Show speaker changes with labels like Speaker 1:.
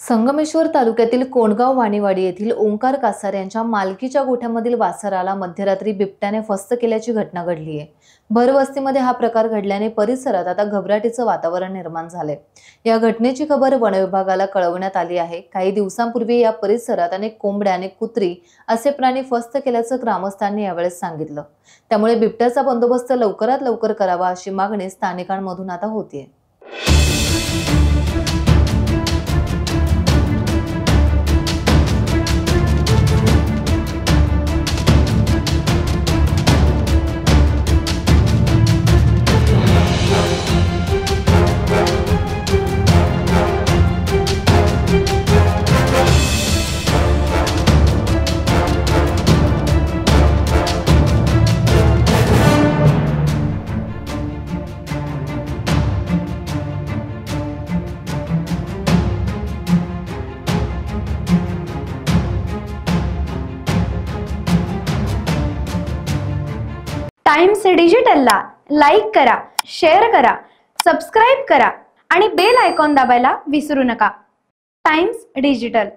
Speaker 1: संगमेश्वर तालुक्यातील कोंडगाव वाणीवाडी येथील ओंकार कासार यांच्या मालकीच्या गोठ्यामधील वासराला मध्यरात्री बिबट्याने फस्त केल्याची घटना घडली आहे। भरवस्तीमध्ये हा प्रकार घडल्याने परिसरात आता घबराटीचं वातावरण निर्माण झाले। या घटनेची खबर वन विभागाला कळवण्यात आली आहे। काही दिवसांपूर्वी या परिसरात अनेक कोंबड्या आणि कुत्री असे प्राणी फस्त केल्याचं ग्रामस्थांनी यावेळेस सांगितलं। त्यामुळे बिबट्याचा बंदोबस्त लवकरात लवकर करावा अशी मागणी स्थानिकांमधून आता होतीये।
Speaker 2: टाइम्स डिजिटलला लाईक करा, शेअर करा, सबस्क्राइब करा आणि बेल आयकॉन दाबायला विसरू नका। Times digital.